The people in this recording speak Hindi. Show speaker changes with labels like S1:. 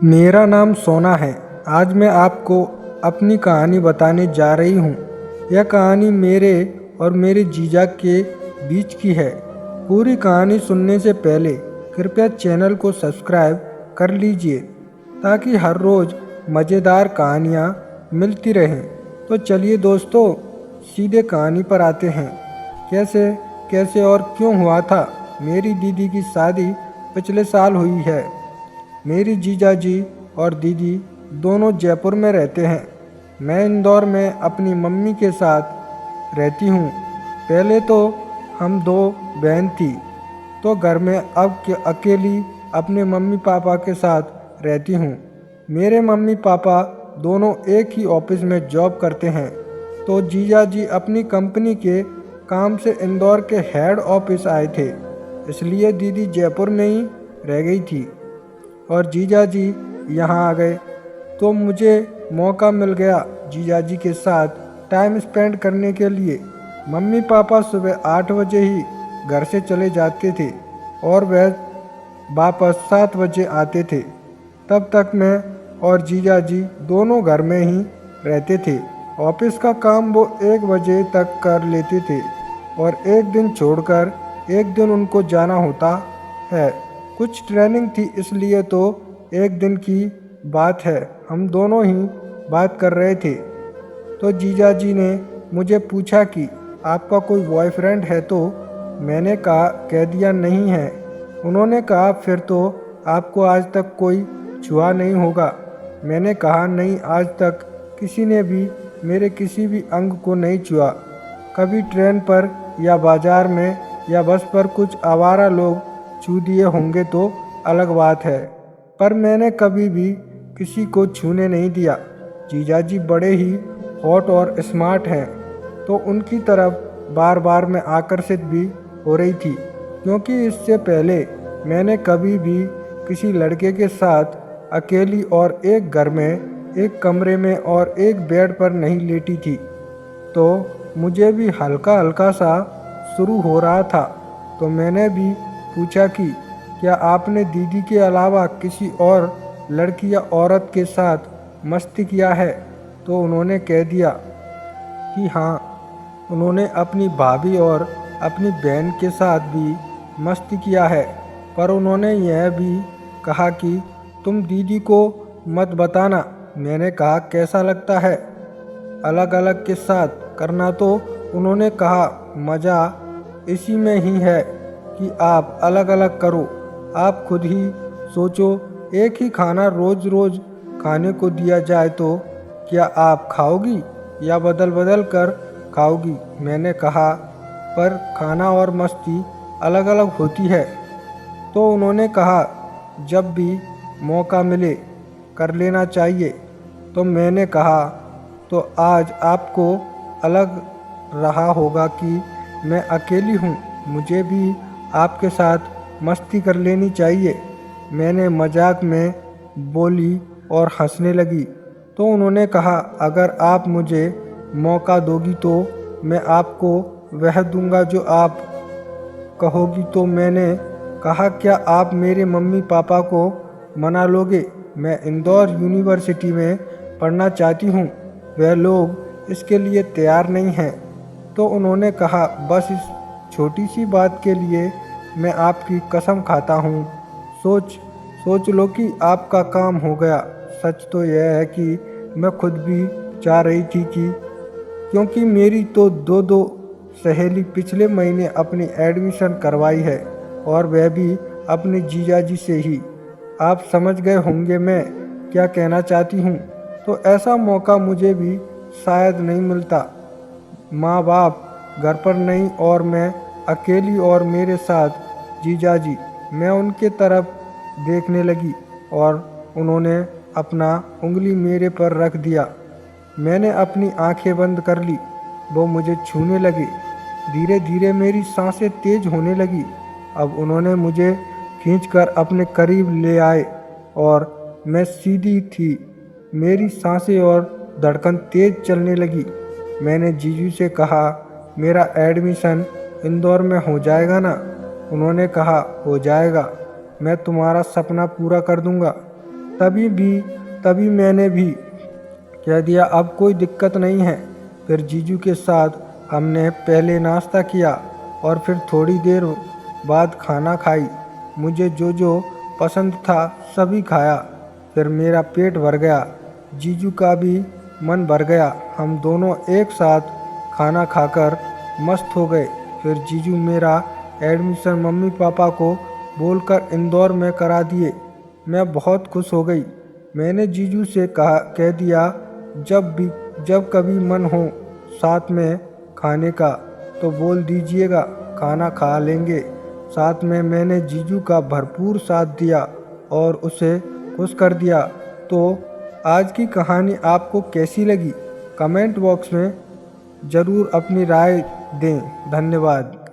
S1: मेरा नाम सोना है। आज मैं आपको अपनी कहानी बताने जा रही हूँ। यह कहानी मेरे और मेरे जीजा के बीच की है। पूरी कहानी सुनने से पहले कृपया चैनल को सब्सक्राइब कर लीजिए ताकि हर रोज़ मज़ेदार कहानियाँ मिलती रहें। तो चलिए दोस्तों, सीधे कहानी पर आते हैं। कैसे कैसे और क्यों हुआ था। मेरी दीदी की शादी पिछले साल हुई है। मेरी जीजाजी और दीदी दोनों जयपुर में रहते हैं। मैं इंदौर में अपनी मम्मी के साथ रहती हूँ। पहले तो हम दो बहन थी, तो घर में अब अकेली अपने मम्मी पापा के साथ रहती हूँ। मेरे मम्मी पापा दोनों एक ही ऑफिस में जॉब करते हैं, तो जीजाजी अपनी कंपनी के काम से इंदौर के हेड ऑफिस आए थे, इसलिए दीदी जयपुर में ही रह गई थी और जीजाजी यहाँ आ गए। तो मुझे मौका मिल गया जीजाजी के साथ टाइम स्पेंड करने के लिए। मम्मी पापा सुबह 8 बजे ही घर से चले जाते थे और वह वापस 7 बजे आते थे। तब तक मैं और जीजाजी दोनों घर में ही रहते थे। ऑफिस का काम वो 1 बजे तक कर लेते थे और एक दिन छोड़कर एक दिन उनको जाना होता है। कुछ ट्रेनिंग थी, इसलिए तो एक दिन की बात है। हम दोनों ही बात कर रहे थे, तो जीजाजी ने मुझे पूछा कि आपका कोई बॉयफ्रेंड है, तो मैंने कह दिया नहीं है। उन्होंने कहा फिर तो आपको आज तक कोई छुआ नहीं होगा। मैंने कहा नहीं, आज तक किसी ने भी मेरे किसी भी अंग को नहीं छुआ। कभी ट्रेन पर या बाजार में या बस पर कुछ आवारा लोग छू दिए होंगे तो अलग बात है, पर मैंने कभी भी किसी को छूने नहीं दिया। जीजाजी बड़े ही हॉट और स्मार्ट हैं, तो उनकी तरफ बार बार मैं आकर्षित भी हो रही थी, क्योंकि इससे पहले मैंने कभी भी किसी लड़के के साथ अकेली और एक घर में एक कमरे में और एक बेड पर नहीं लेटी थी। तो मुझे भी हल्का हल्का सा शुरू हो रहा था। तो मैंने भी पूछा कि क्या आपने दीदी के अलावा किसी और लड़की या औरत के साथ मस्ती किया है? तो उन्होंने कह दिया कि हाँ, उन्होंने अपनी भाभी और अपनी बहन के साथ भी मस्ती किया है, पर उन्होंने यह भी कहा कि तुम दीदी को मत बताना। मैंने कहा कैसा लगता है अलग अलग के साथ करना? तो उन्होंने कहा मज़ा इसी में ही है कि आप अलग अलग करो। आप खुद ही सोचो, एक ही खाना रोज़ रोज़ खाने को दिया जाए तो क्या आप खाओगी या बदल बदल कर खाओगी? मैंने कहा पर खाना और मस्ती अलग अलग होती है। तो उन्होंने कहा जब भी मौका मिले कर लेना चाहिए। तो मैंने कहा तो आज आपको अलग रहा होगा कि मैं अकेली हूँ, मुझे भी आपके साथ मस्ती कर लेनी चाहिए। मैंने मजाक में बोली और हंसने लगी। तो उन्होंने कहा अगर आप मुझे मौका दोगी तो मैं आपको वह दूंगा जो आप कहोगी। तो मैंने कहा क्या आप मेरे मम्मी पापा को मना लोगे? मैं इंदौर यूनिवर्सिटी में पढ़ना चाहती हूँ, वह लोग इसके लिए तैयार नहीं हैं। तो उन्होंने कहा बस इस छोटी सी बात के लिए मैं आपकी कसम खाता हूँ। सोच लो कि आपका काम हो गया। सच तो यह है कि मैं खुद भी चाह रही थी कि क्योंकि मेरी तो दो सहेली पिछले महीने अपनी एडमिशन करवाई है और वह भी अपने जीजाजी से ही। आप समझ गए होंगे मैं क्या कहना चाहती हूँ। तो ऐसा मौका मुझे भी शायद नहीं मिलता। माँ बाप घर पर नहीं और मैं अकेली और मेरे साथ जीजाजी। मैं उनके तरफ देखने लगी और उन्होंने अपना उंगली मेरे पर रख दिया। मैंने अपनी आंखें बंद कर ली। वो मुझे छूने लगे। धीरे धीरे मेरी सांसें तेज होने लगी। अब उन्होंने मुझे खींचकर अपने करीब ले आए और मैं सीधी थी। मेरी सांसें और धड़कन तेज चलने लगी। मैंने जीजू से कहा मेरा एडमिशन इंदौर में हो जाएगा ना? उन्होंने कहा हो जाएगा, मैं तुम्हारा सपना पूरा कर दूंगा। तभी मैंने भी कह दिया अब कोई दिक्कत नहीं है। फिर जीजू के साथ हमने पहले नाश्ता किया और फिर थोड़ी देर बाद खाना खाई। मुझे जो जो पसंद था सभी खाया। फिर मेरा पेट भर गया, जीजू का भी मन भर गया। हम दोनों एक साथ खाना खाकर मस्त हो गए। फिर जीजू मेरा एडमिशन मम्मी पापा को बोलकर इंदौर में करा दिए। मैं बहुत खुश हो गई। मैंने जीजू से कह दिया जब कभी मन हो साथ में खाने का तो बोल दीजिएगा, खाना खा लेंगे साथ में। मैंने जीजू का भरपूर साथ दिया और उसे खुश कर दिया। तो आज की कहानी आपको कैसी लगी? कमेंट बॉक्स में ज़रूर अपनी राय दें। धन्यवाद।